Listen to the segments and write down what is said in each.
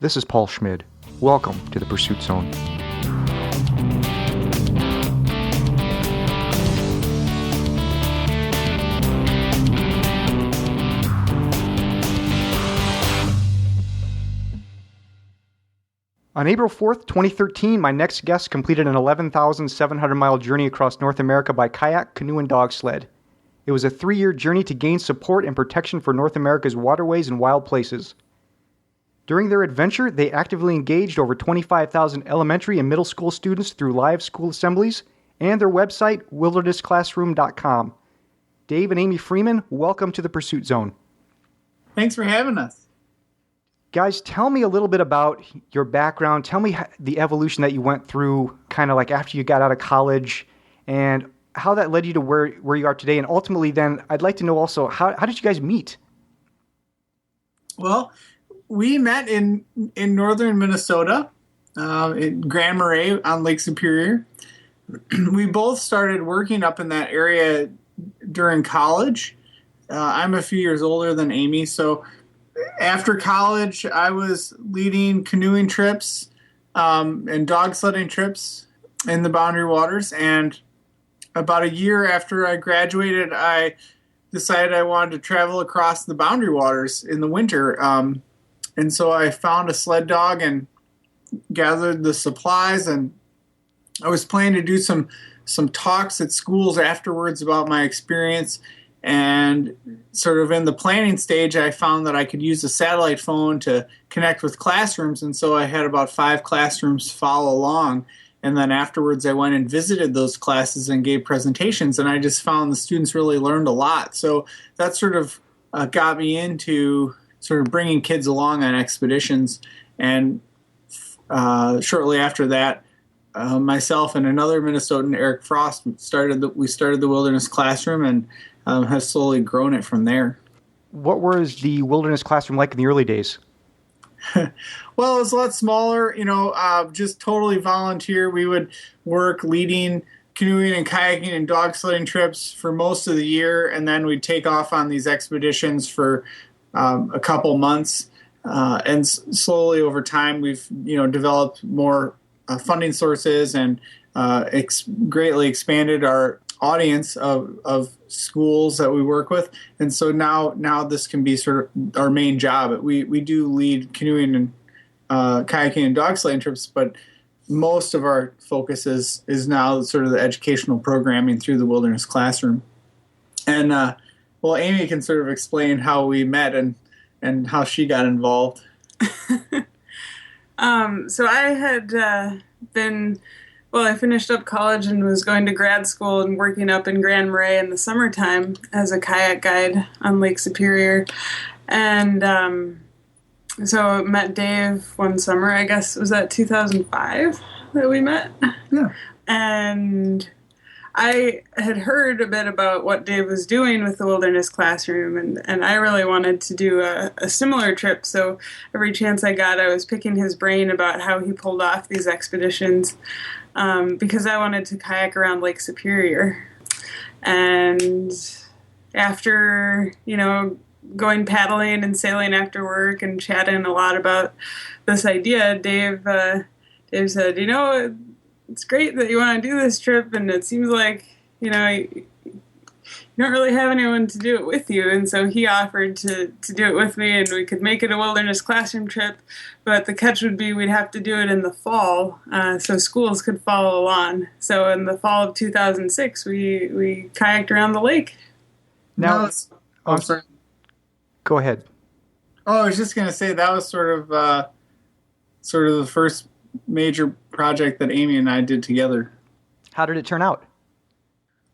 This is Paul Schmid. Welcome to the Pursuit Zone. On April 4th, 2013, my next guest completed an 11,700-mile journey across North America by kayak, canoe, and dogsled. It was a 3-year journey to gain support and protection for North America's waterways and wild places. During their adventure, they actively engaged over 25,000 elementary and middle school students through live school assemblies and their website, wildernessclassroom.com. Dave and Amy Freeman, welcome to the Pursuit Zone. Thanks for having us. Guys, tell me a little bit about your background. Tell me the evolution that you went through kind of like after you got out of college and how that led you to where you are today. And ultimately then, I'd like to know also, how did you guys meet? Well, we met in northern Minnesota, in Grand Marais on Lake Superior. We both started working up in that area during college. I'm a few years older than Amy, so after college, I was leading canoeing trips and dog sledding trips in the Boundary Waters. And about a year after I graduated, I decided I wanted to travel across the Boundary Waters in the winter. And so I found a sled dog and gathered the supplies. And I was planning to do some talks at schools afterwards about my experience. And sort of in the planning stage, I found that I could use a satellite phone to connect with classrooms. And so I had about 5 classrooms follow along. And then afterwards, I went and visited those classes and gave presentations. And I just found the students really learned a lot. So that sort of got me into sort of bringing kids along on expeditions. And shortly after that, myself and another Minnesotan, Eric Frost, started the Wilderness Classroom and have slowly grown it from there. What was the Wilderness Classroom like in the early days? Well, it was a lot smaller, just totally volunteer. We would work leading canoeing and kayaking and dog sledding trips for most of the year, and then we'd take off on these expeditions for a couple months. And slowly over time, we've developed more funding sources and greatly expanded our audience of schools that we work with. And so now this can be sort of our main job. We do lead canoeing and kayaking and dog sledding trips, but most of our focus is now sort of the educational programming through the Wilderness Classroom. And well, Amy can sort of explain how we met and how she got involved. So I had I finished up college and was going to grad school and working up in Grand Marais in the summertime as a kayak guide on Lake Superior. And so I met Dave one summer, I guess, was that 2005 that we met? Yeah. And I had heard a bit about what Dave was doing with the Wilderness Classroom, and I really wanted to do a similar trip. So every chance I got, I was picking his brain about how he pulled off these expeditions because I wanted to kayak around Lake Superior. And after, going paddling and sailing after work and chatting a lot about this idea, Dave said, it's great that you want to do this trip, and it seems like, you don't really have anyone to do it with you. And so he offered to do it with me, and we could make it a Wilderness Classroom trip, but the catch would be we'd have to do it in the fall, so schools could follow along. So in the fall of 2006, we kayaked around the lake. Now, sorry. Go ahead. Oh, I was just going to say that was sort of the first major project that Amy and I did together. How did it turn out?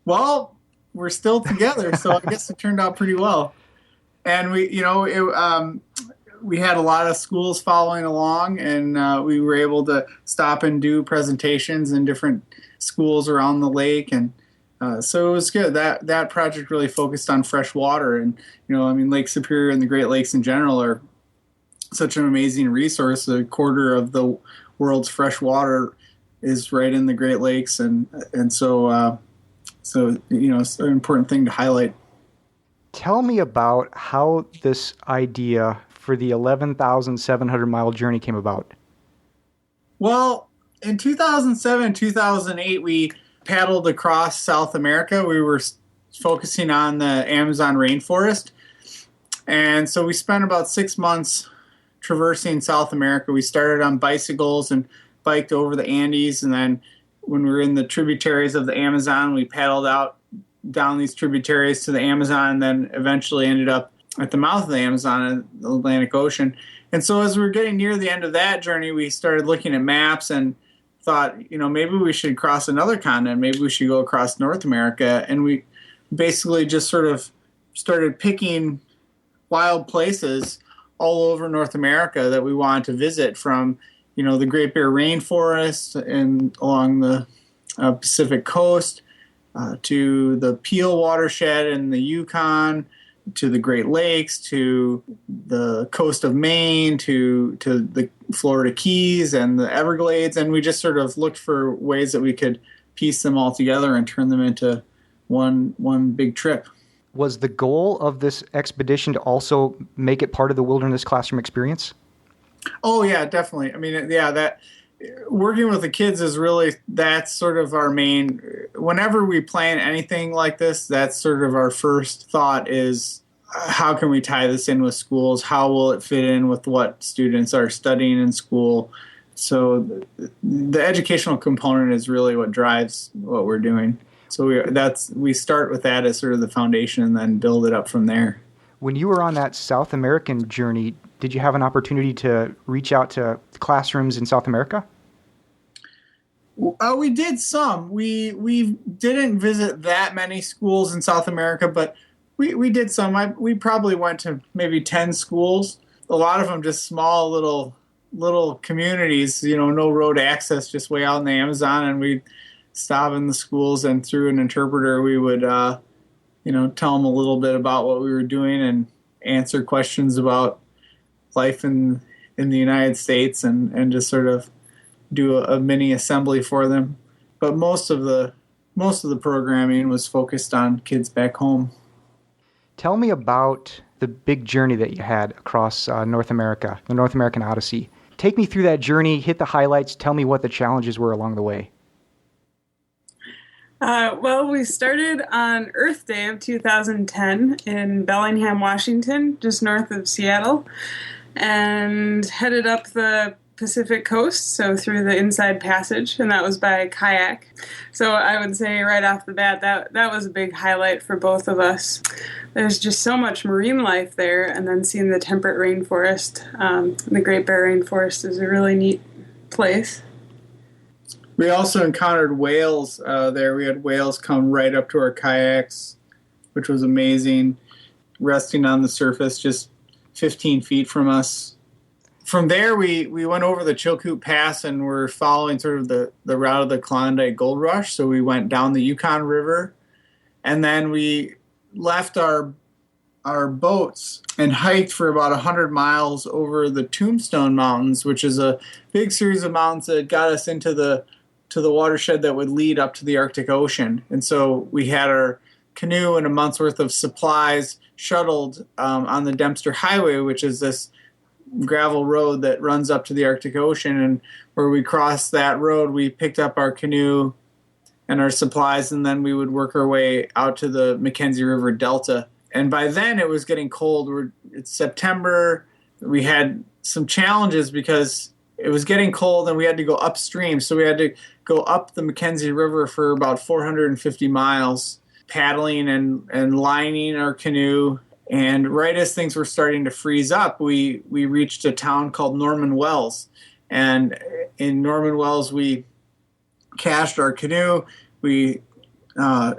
Well, we're still together, so I guess it turned out pretty well. And we had a lot of schools following along, and we were able to stop and do presentations in different schools around the lake, and so it was good. That project really focused on fresh water, and Lake Superior and the Great Lakes in general are such an amazing resource. A quarter of the world's fresh water is right in the Great Lakes, and so it's an important thing to highlight. Tell me about how this idea for the 11,700-mile journey came about? Well, in 2007, 2008, we paddled across South America. We were focusing on the Amazon rainforest. And so we spent about 6 months traversing South America. We started on bicycles and biked over the Andes. And then when we were in the tributaries of the Amazon, we paddled out down these tributaries to the Amazon, and then eventually ended up at the mouth of the Amazon in the Atlantic Ocean. And so as we were getting near the end of that journey, we started looking at maps and thought, maybe we should cross another continent. Maybe we should go across North America. And we basically just sort of started picking wild places all over North America that we wanted to visit, from, the Great Bear Rainforest and along the Pacific coast to the Peel watershed in the Yukon, to the Great Lakes, to the coast of Maine, to the Florida Keys and the Everglades. And we just sort of looked for ways that we could piece them all together and turn them into one big trip. Was the goal of this expedition to also make it part of the wilderness classroom experience? Oh, yeah, definitely. I mean, yeah, that working with the kids is really, that's sort of our main, whenever we plan anything like this, that's sort of our first thought is, how can we tie this in with schools? How will it fit in with what students are studying in school? So the educational component is really what drives what we're doing. So we start with that as sort of the foundation and then build it up from there. When you were on that South American journey, did you have an opportunity to reach out to classrooms in South America? We did some. We didn't visit that many schools in South America, but we did some. We probably went to maybe 10 schools. A lot of them just small little communities, no road access, just way out in the Amazon. And we'd stop in the schools, and through an interpreter, we would, tell them a little bit about what we were doing and answer questions about life in the United States, and just sort of do a mini assembly for them. But most of the programming was focused on kids back home. Tell me about the big journey that you had across North America, the North American Odyssey. Take me through that journey, hit the highlights, tell me what the challenges were along the way. Well, we started on Earth Day of 2010 in Bellingham, Washington, just north of Seattle, and headed up the Pacific coast, so through the Inside Passage, and that was by kayak. So I would say right off the bat, that was a big highlight for both of us. There's just so much marine life there, and then seeing the temperate rainforest, the Great Bear Rainforest is a really neat place. We also encountered whales there. We had whales come right up to our kayaks, which was amazing, resting on the surface just 15 feet from us. From there, we went over the Chilkoot Pass, and we're following sort of the route of the Klondike Gold Rush. So we went down the Yukon River, and then we left our boats and hiked for about 100 miles over the Tombstone Mountains, which is a big series of mountains that got us into the watershed that would lead up to the Arctic Ocean. And so we had our canoe and a month's worth of supplies shuttled on the Dempster Highway, which is this gravel road that runs up to the Arctic Ocean. And where we crossed that road, we picked up our canoe and our supplies, and then we would work our way out to the Mackenzie River Delta. And by then it was getting cold. It's September. We had some challenges because it was getting cold and we had to go upstream. So we had to go up the Mackenzie River for about 450 miles, paddling and lining our canoe. And right as things were starting to freeze up, we reached a town called Norman Wells. And in Norman Wells, we cached our canoe. We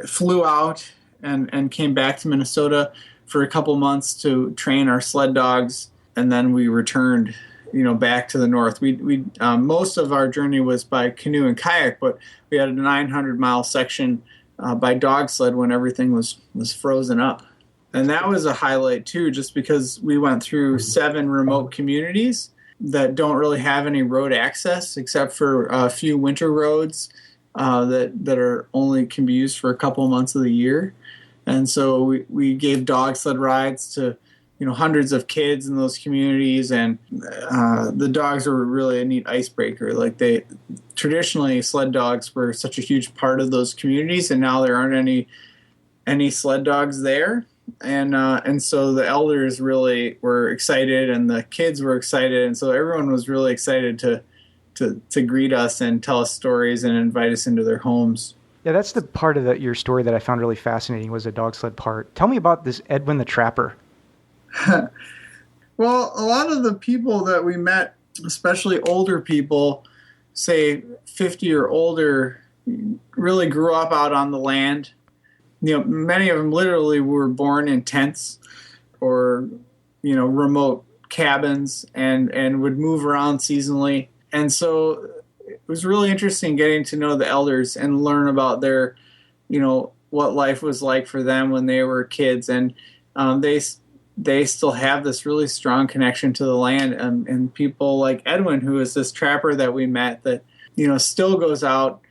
flew out and came back to Minnesota for a couple months to train our sled dogs. And then we returned, back to the north. We most of our journey was by canoe and kayak, but we had a 900-mile section by Dogsled when everything was frozen up. And that was a highlight, too, just because we went through 7 remote communities that don't really have any road access except for a few winter roads that are only can be used for a couple months of the year. And so we gave dog sled rides to hundreds of kids in those communities, and the dogs were really a neat icebreaker. Like traditionally, sled dogs were such a huge part of those communities, and now there aren't any sled dogs there. And so the elders really were excited, and the kids were excited, and so everyone was really excited to greet us and tell us stories and invite us into their homes. Yeah, that's the part of your story that I found really fascinating, was the dog sled part. Tell me about this Edwin the Trapper. Well, a lot of the people that we met, especially older people, say 50 or older, really grew up out on the land. Many of them literally were born in tents or, remote cabins and would move around seasonally. And so it was really interesting getting to know the elders and learn about their, what life was like for them when they were kids. And they still have this really strong connection to the land. And people like Edwin, who is this trapper that we met that, still goes out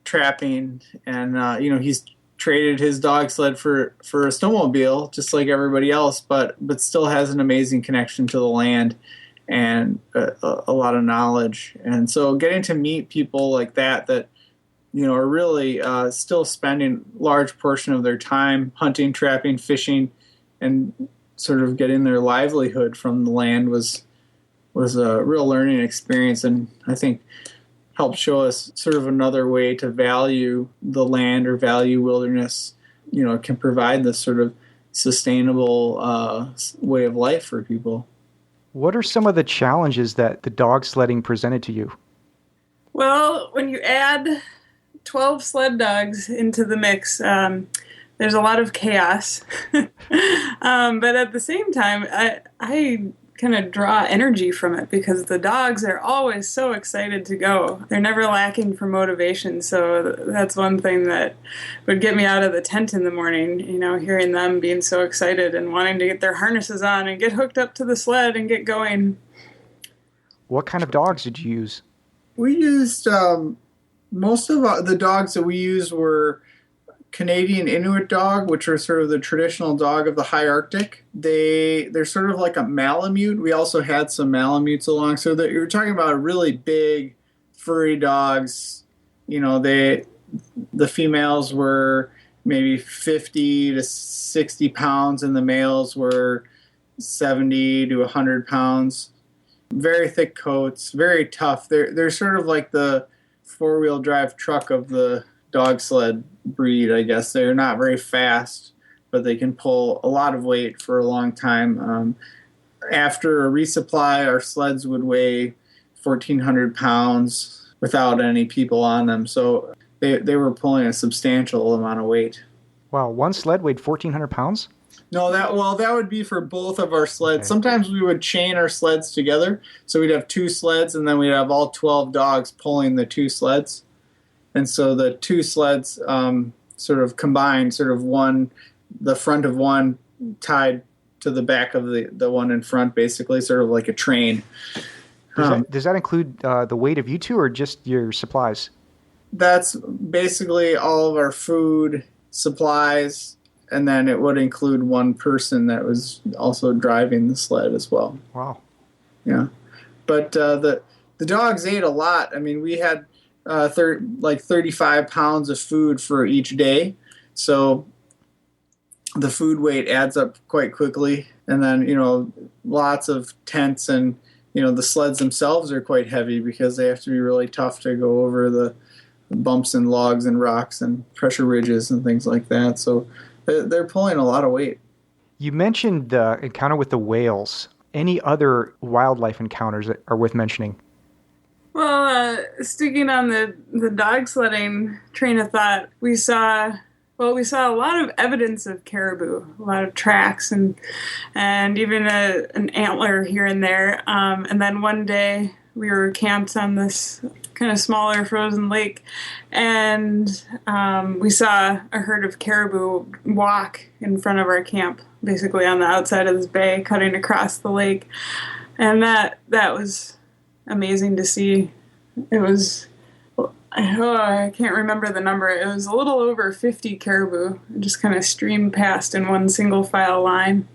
trapping. And, he's traded his dog sled for a snowmobile, just like everybody else, but still has an amazing connection to the land and a lot of knowledge. And so getting to meet people like that are really still spending large portion of their time hunting, trapping, fishing, and sort of getting their livelihood from the land was a real learning experience, and I think helped show us sort of another way to value the land or value wilderness. It can provide this sort of sustainable way of life for people. What are some of the challenges that the dog sledding presented to you? Well, when you add 12 sled dogs into the mix, there's a lot of chaos. But at the same time, I kind of draw energy from it because the dogs are always so excited to go. They're never lacking for motivation. So that's one thing that would get me out of the tent in the morning, hearing them being so excited and wanting to get their harnesses on and get hooked up to the sled and get going. What kind of dogs did you use? We used, most of the dogs that we used were Canadian Inuit dog, which are sort of the traditional dog of the high Arctic. They're sort of like a Malamute. We also had some Malamutes along. So that you're talking about really big, furry dogs. The females were maybe 50 to 60 pounds, and the males were 70 to 100 pounds. Very thick coats, very tough. They're sort of like the four-wheel drive truck of the dog sled breed, I guess. They're not very fast, but they can pull a lot of weight for a long time. After a resupply, our sleds would weigh 1,400 pounds without any people on them. So they were pulling a substantial amount of weight. Wow, one sled weighed 1,400 pounds? No, that would be for both of our sleds. Okay. Sometimes we would chain our sleds together. So we'd have two sleds, and then we'd have all 12 dogs pulling the two sleds. And so the two sleds sort of combined, sort of the front of one tied to the back of the one in front, basically, sort of like a train. Does that include the weight of you two or just your supplies? That's basically all of our food, supplies, and then it would include one person that was also driving the sled as well. Wow. Yeah. But the dogs ate a lot. I mean, we had 35 pounds of food for each day. So the food weight adds up quite quickly. And then, lots of tents, and, the sleds themselves are quite heavy because they have to be really tough to go over the bumps and logs and rocks and pressure ridges and things like that. So they're pulling a lot of weight. You mentioned the encounter with the whales. Any other wildlife encounters that are worth mentioning? Well, sticking on the dog sledding train of thought, we saw a lot of evidence of caribou, a lot of tracks and even an antler here and there. And then one day we were camped on this kind of smaller frozen lake, and we saw a herd of caribou walk in front of our camp, basically on the outside of this bay, cutting across the lake. And that was amazing to see. It was, I can't remember the number. It was a little over 50 caribou, just kind of streamed past in one single file line.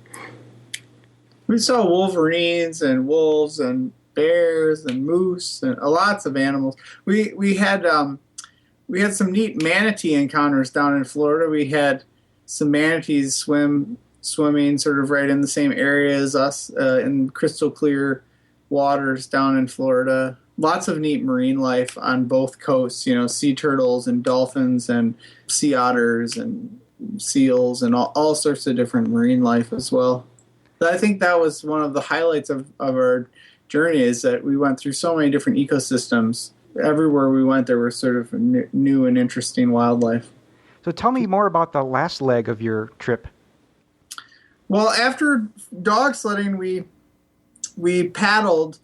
We saw wolverines and wolves and bears and moose and lots of animals. We had some neat manatee encounters down in Florida. We had some manatees swimming sort of right in the same area as us in crystal clear waters down in Florida. Lots of neat marine life on both coasts, sea turtles and dolphins and sea otters and seals and all sorts of different marine life as well. But I think that was one of the highlights of our journey, is that we went through so many different ecosystems. Everywhere we went, there was sort of new and interesting wildlife. So tell me more about the last leg of your trip. Well, after dog sledding, we paddled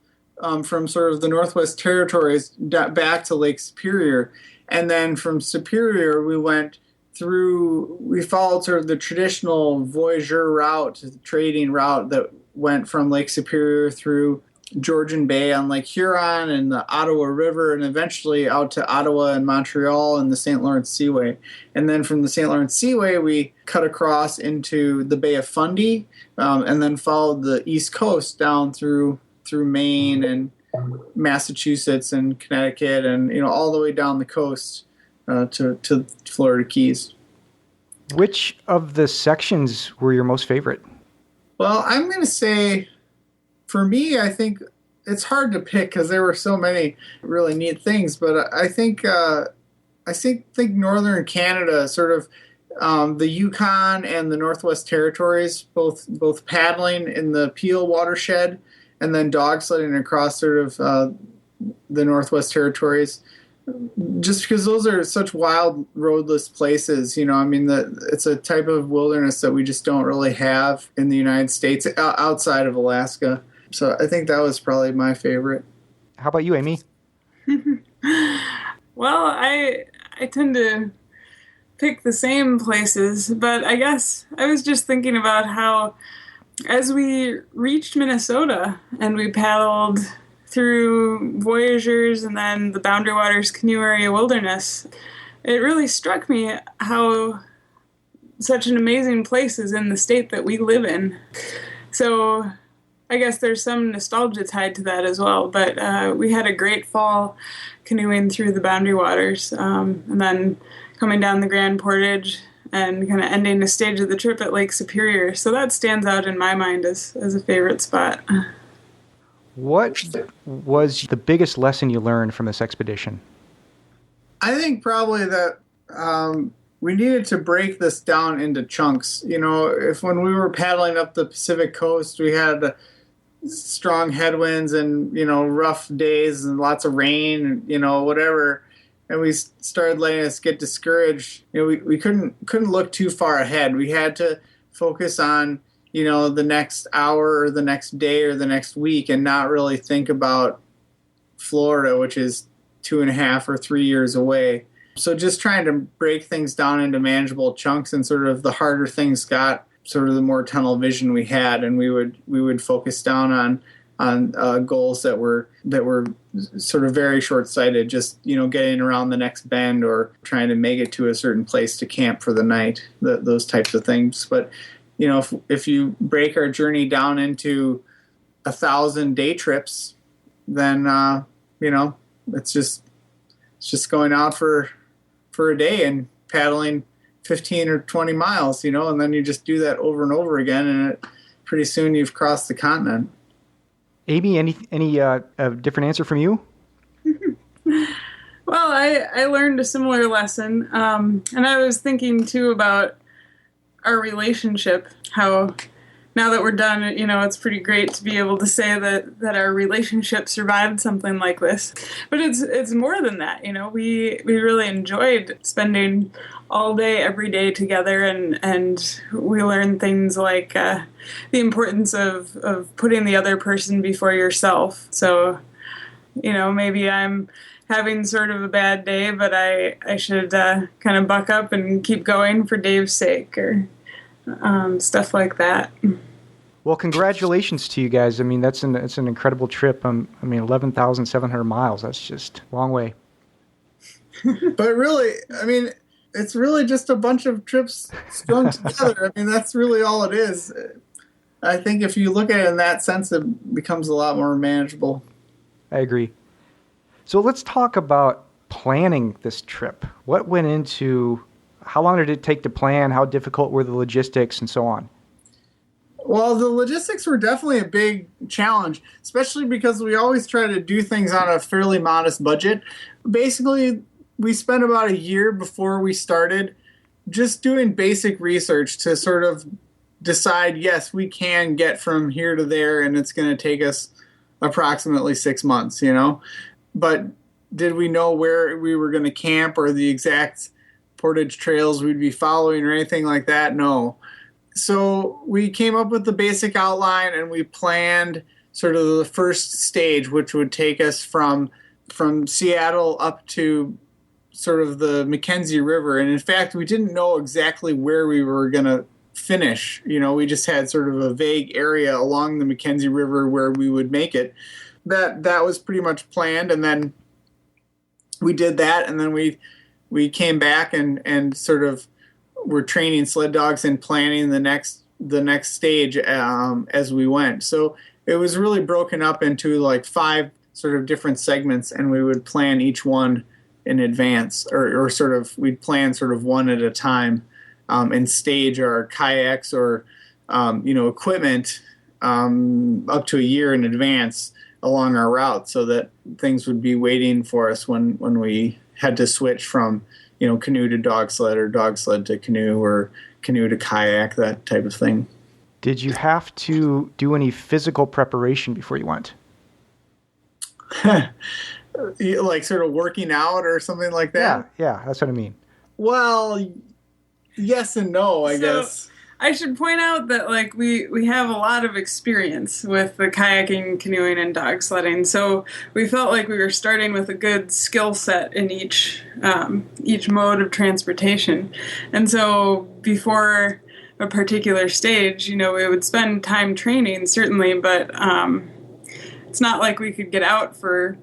from sort of the Northwest Territories back to Lake Superior. And then from Superior, we followed sort of the traditional voyageur route, the trading route that went from Lake Superior through Georgian Bay on Lake Huron and the Ottawa River, and eventually out to Ottawa and Montreal and the St. Lawrence Seaway. And then from the St. Lawrence Seaway, we cut across into the Bay of Fundy, and then followed the East Coast down through Maine and Massachusetts and Connecticut, and all the way down the coast to Florida Keys. Which of the sections were your most favorite? Well, I'm going to say, for me, I think it's hard to pick because there were so many really neat things. But I think northern Canada, sort of the Yukon and the Northwest Territories, both paddling in the Peel watershed and then dog sledding across sort of the Northwest Territories. Just because those are such wild, roadless places, it's a type of wilderness that we just don't really have in the United States outside of Alaska. So I think that was probably my favorite. How about you, Amy? Well, I tend to pick the same places, but I guess I was just thinking about how as we reached Minnesota and we paddled through Voyageurs and then the Boundary Waters Canoe Area Wilderness, it really struck me how such an amazing place is in the state that we live in. So I guess there's some nostalgia tied to that as well, but we had a great fall canoeing through the Boundary Waters, and then coming down the Grand Portage and kind of ending the stage of the trip at Lake Superior. So that stands out in my mind as a favorite spot. What was the biggest lesson you learned from this expedition? I think probably that we needed to break this down into chunks. If when we were paddling up the Pacific coast, we had strong headwinds and, rough days and lots of rain, whatever, and we started letting us get discouraged. We couldn't look too far ahead. We had to focus on the next hour or the next day or the next week, and not really think about Florida, which is 2.5 or 3 years away. So just trying to break things down into manageable chunks, and sort of the harder things got, sort of the more tunnel vision we had, and we would focus down on goals that were sort of very short-sighted, just getting around the next bend or trying to make it to a certain place to camp for the night, those types of things. But if you break our journey down into 1,000 day trips, then it's just going out for a day and paddling 15 or 20 miles, and then you just do that over and over again, and pretty soon you've crossed the continent. Amy, any different answer from you? Well, I learned a similar lesson, and I was thinking too about our relationship, how now that we're done, it's pretty great to be able to say that our relationship survived something like this. But it's more than that, we really enjoyed spending all day, every day together, and we learned things like the importance of putting the other person before yourself. So, maybe I'm having sort of a bad day, but I should kind of buck up and keep going for Dave's sake, or stuff like that. Well, congratulations to you guys. I mean, it's an incredible trip. 11,700 miles. That's just a long way. But really, it's really just a bunch of trips strung together. That's really all it is. I think if you look at it in that sense, it becomes a lot more manageable. I agree. So let's talk about planning this trip. What went into, how long did it take to plan? How difficult were the logistics and so on? Well, the logistics were definitely a big challenge, especially because we always try to do things on a fairly modest budget. Basically, we spent about a year before we started just doing basic research to sort of decide, yes, we can get from here to there, and it's going to take us approximately 6 months, But did we know where we were going to camp or the exact portage trails we'd be following or anything like that? No. So we came up with the basic outline, and we planned sort of the first stage, which would take us from Seattle up to sort of the Mackenzie River. And in fact, we didn't know exactly where we were going to finish. We just had sort of a vague area along the Mackenzie River where we would make it. That was pretty much planned, and then we did that, and then we came back and sort of were training sled dogs and planning the next stage as we went. So it was really broken up into like 5 sort of different segments, and we would plan each one in advance, or sort of we'd plan sort of one at a time, and stage our kayaks or equipment up to a year in advance along our route, so that things would be waiting for us when we had to switch from canoe to dog sled, or dog sled to canoe, or canoe to kayak, that type of thing. Did you have to do any physical preparation before you went? Like sort of working out or something like that? Yeah, that's what I mean. Well, yes and no, I guess. I should point out that we have a lot of experience with the kayaking, canoeing, and dog sledding, so we felt like we were starting with a good skill set in each mode of transportation. And so before a particular stage, we would spend time training, certainly, but it's not like we could get out for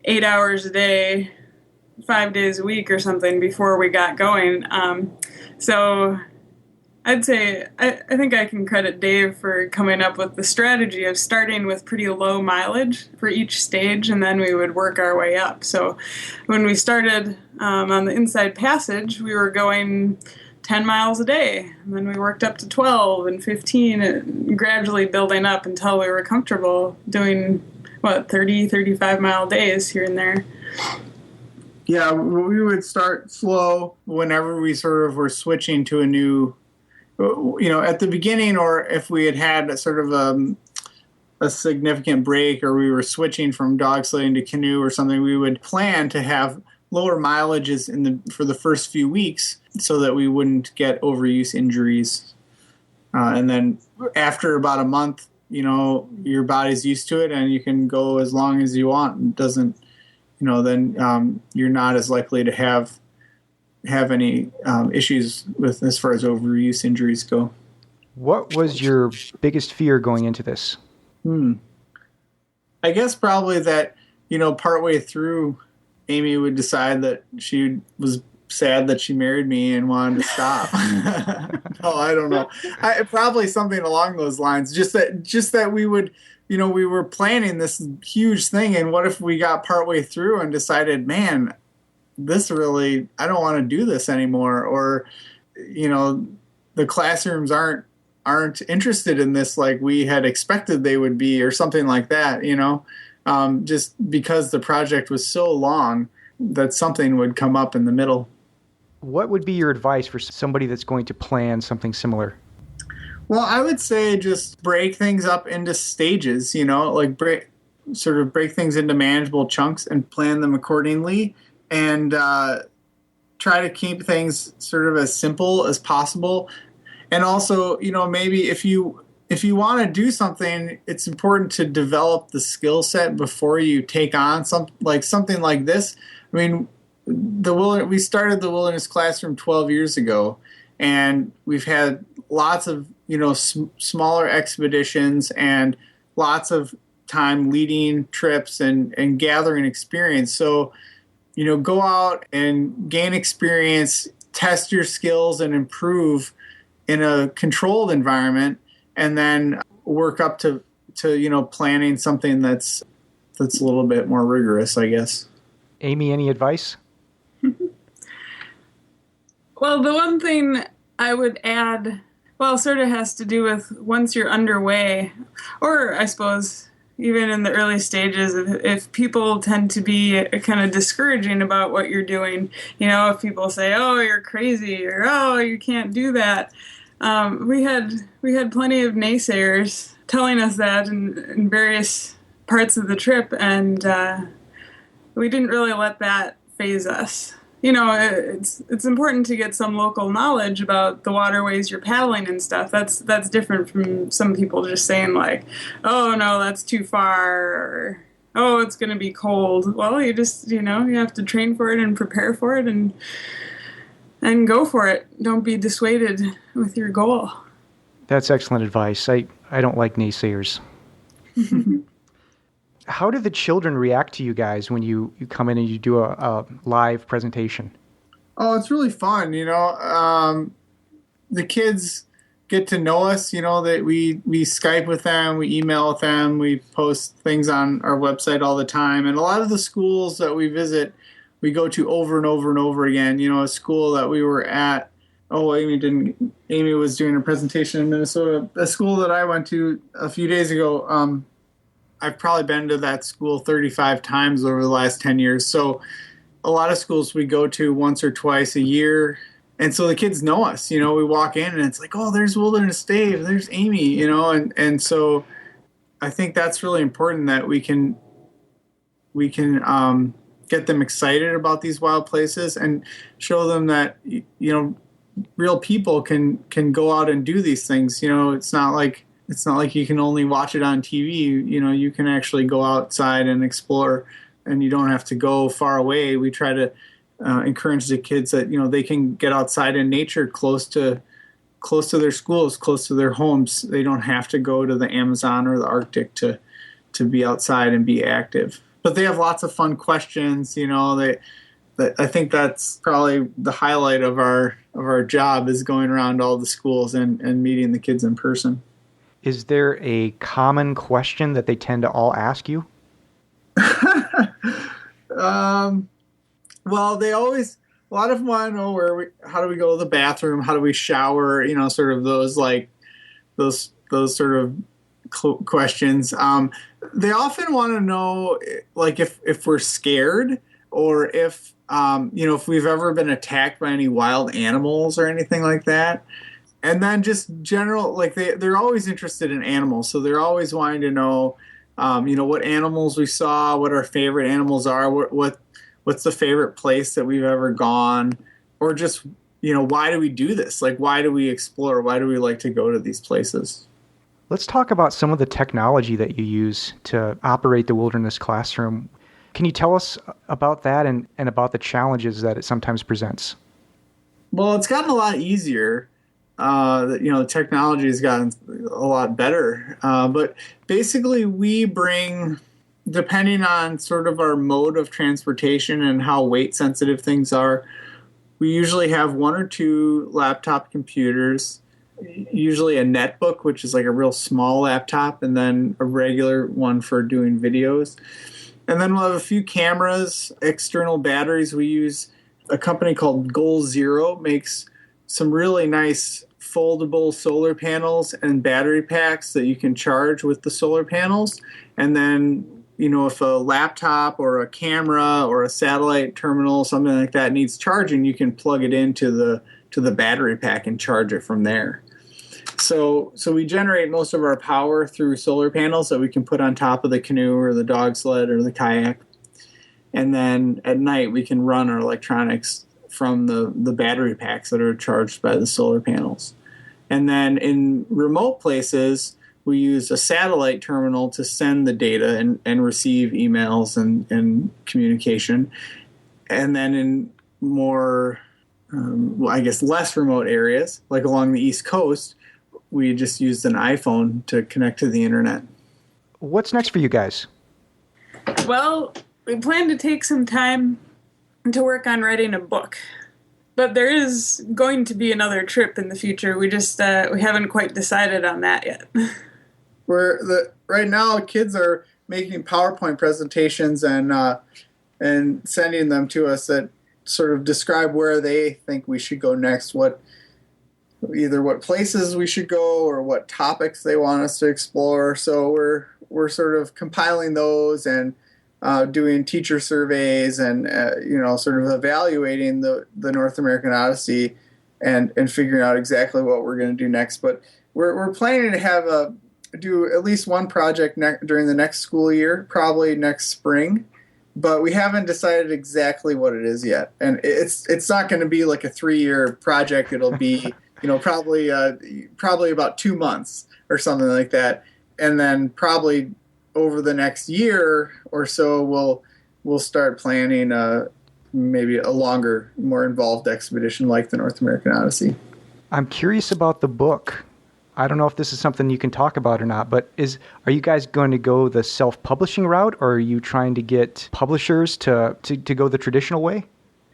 8 hours a day, 5 days a week or something before we got going. So I'd say I think I can credit Dave for coming up with the strategy of starting with pretty low mileage for each stage, and then we would work our way up. So when we started on the Inside Passage, we were going 10 miles a day, and then we worked up to 12 and 15, and gradually building up until we were comfortable doing, 30, 35-mile days here and there. Yeah, we would start slow whenever we sort of were switching to a new, at the beginning, or if we had a sort of a significant break, or we were switching from dog sledding to canoe or something, we would plan to have lower mileages for the first few weeks so that we wouldn't get overuse injuries. And then after about a month, your body's used to it, and you can go as long as you want. It doesn't, then you're not as likely to have any issues with as far as overuse injuries go. What was your biggest fear going into this? I guess probably that, partway through, Amy would decide that she was sad that she married me and wanted to stop. No, I don't know. Probably something along those lines. Just that we would, we were planning this huge thing, and what if we got partway through and decided, man, this really, I don't want to do this anymore, or, the classrooms aren't interested in this like we had expected they would be, or something like that, just because the project was so long that something would come up in the middle. What would be your advice for somebody that's going to plan something similar? Well, I would say just break things up into stages, break things into manageable chunks and plan them accordingly, and try to keep things sort of as simple as possible. And also, maybe if you want to do something, it's important to develop the skill set before you take on something like this. I mean, we started the Wilderness Classroom 12 years ago, and we've had lots of smaller expeditions and lots of time leading trips and gathering experience. So go out and gain experience, test your skills, and improve in a controlled environment, and then work up to planning something that's a little bit more rigorous, I guess. Amy, any advice? Well, the one thing I would add, sort of has to do with once you're underway, or I suppose even in the early stages, if people tend to be kind of discouraging about what you're doing, if people say, "Oh, you're crazy," or "Oh, you can't do that," we had plenty of naysayers telling us that in various parts of the trip, and we didn't really let that faze us. It's important to get some local knowledge about the waterways you're paddling and stuff. That's different from some people just saying like, "Oh no, that's too far," or "Oh, it's going to be cold." Well, you just you have to train for it and prepare for it and go for it. Don't be dissuaded with your goal. That's excellent advice. I don't like naysayers. How do the children react to you guys when you come in and you do a live presentation? Oh, it's really fun. The kids get to know us. That we Skype with them, we email with them, we post things on our website all the time. And a lot of the schools that we visit, we go to over and over and over again. A school that we were at. Oh, Amy was doing a presentation in Minnesota. A school that I went to a few days ago. I've probably been to that school 35 times over the last 10 years. So a lot of schools we go to once or twice a year. And so the kids know us. We walk in and it's like, "Oh, there's Wilderness Dave, there's Amy," and so I think that's really important that we can get them excited about these wild places and show them that, real people can go out and do these things. It's not like you can only watch it on TV. You can actually go outside and explore, and you don't have to go far away. We try to encourage the kids that they can get outside in nature, close to their schools, close to their homes. They don't have to go to the Amazon or the Arctic to be outside and be active. But they have lots of fun questions. I think that's probably the highlight of our job is going around all the schools and meeting the kids in person. Is there a common question that they tend to all ask you? Well, a lot of them want to know how do we go to the bathroom? How do we shower? Sort of those sort of questions. They often want to know, like, if we're scared or if we've ever been attacked by any wild animals or anything like that. And then just general, like they're always interested in animals. So they're always wanting to know, what animals we saw, what our favorite animals are, what's the favorite place that we've ever gone, or just, why do we do this? Like, why do we explore? Why do we like to go to these places? Let's talk about some of the technology that you use to operate the Wilderness Classroom. Can you tell us about that and about the challenges that it sometimes presents? Well, it's gotten a lot easier. The technology has gotten a lot better. But basically we bring, depending on sort of our mode of transportation and how weight sensitive things are, we usually have one or two laptop computers, usually a netbook, which is like a real small laptop, and then a regular one for doing videos. And then we'll have a few cameras, external batteries. We use a company called Goal Zero, makes some really nice foldable solar panels and battery packs that you can charge with the solar panels. And then, if a laptop or a camera or a satellite terminal, something like that needs charging, you can plug it into the battery pack and charge it from there. So we generate most of our power through solar panels that we can put on top of the canoe or the Dogsled or the kayak. And then at night we can run our electronics from the battery packs that are charged by the solar panels. And then in remote places, we use a satellite terminal to send the data and receive emails and communication. And then in more, less remote areas, like along the East Coast, we just used an iPhone to connect to the internet. What's next for you guys? Well, we plan to take some time to work on writing a book. But there is going to be another trip in the future. We just we haven't quite decided on that yet. Right now, kids are making PowerPoint presentations and sending them to us that sort of describe where they think we should go next, either what places we should go or what topics they want us to explore. So we're sort of compiling those and doing teacher surveys and sort of evaluating the North American Odyssey and figuring out exactly what we're going to do next. But we're planning to do at least one project during the next school year, probably next spring. But we haven't decided exactly what it is yet, and it's not going to be like a 3-year project. It'll be probably about 2 months or something like that, and then probably over the next year or so we'll start planning maybe a longer, more involved expedition like the North American Odyssey. I'm curious about the book. I don't know if this is something you can talk about or not, but are you guys going to go the self-publishing route, or are you trying to get publishers to go the traditional way?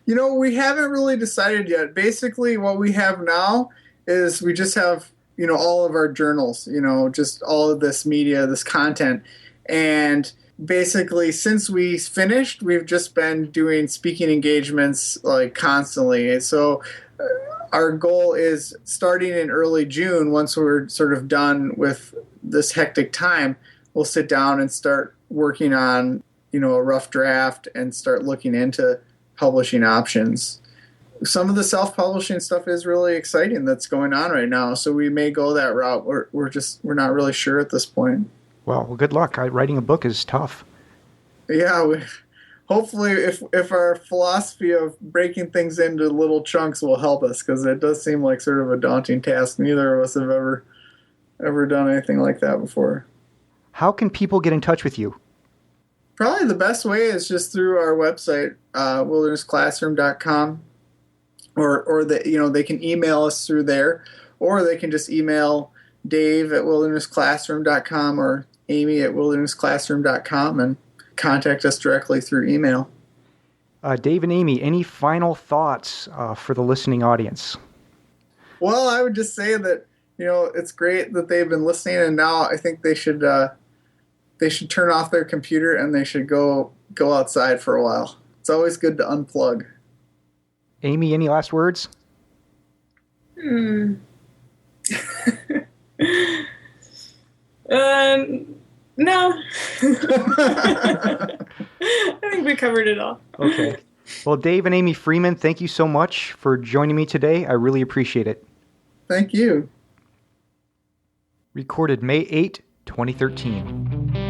We haven't really decided yet. Basically, what we have now is we just have, all of our journals, just all of this media, this content. And basically, since we finished, we've just been doing speaking engagements like constantly. So our goal is starting in early June, once we're sort of done with this hectic time, we'll sit down and start working on, a rough draft and start looking into publishing options. Some of the self-publishing stuff is really exciting that's going on right now, so we may go that route. We're not really sure at this point. Well, good luck. Writing a book is tough. Yeah, hopefully if our philosophy of breaking things into little chunks will help us, because it does seem like sort of a daunting task. Neither of us have ever done anything like that before. How can people get in touch with you? Probably the best way is just through our website, wildernessclassroom.com, or they can email us through there, or they can just email Dave at wildernessclassroom.com or Amy at wildernessclassroom.com and contact us directly through email. Dave and Amy, any final thoughts for the listening audience? Well, I would just say that, it's great that they've been listening, and now I think they should turn off their computer and they should go outside for a while. It's always good to unplug. Amy, any last words? No. I think we covered it all. Okay. Well, Dave and Amy Freeman, thank you so much for joining me today. I really appreciate it. Thank you. Recorded May 8, 2013.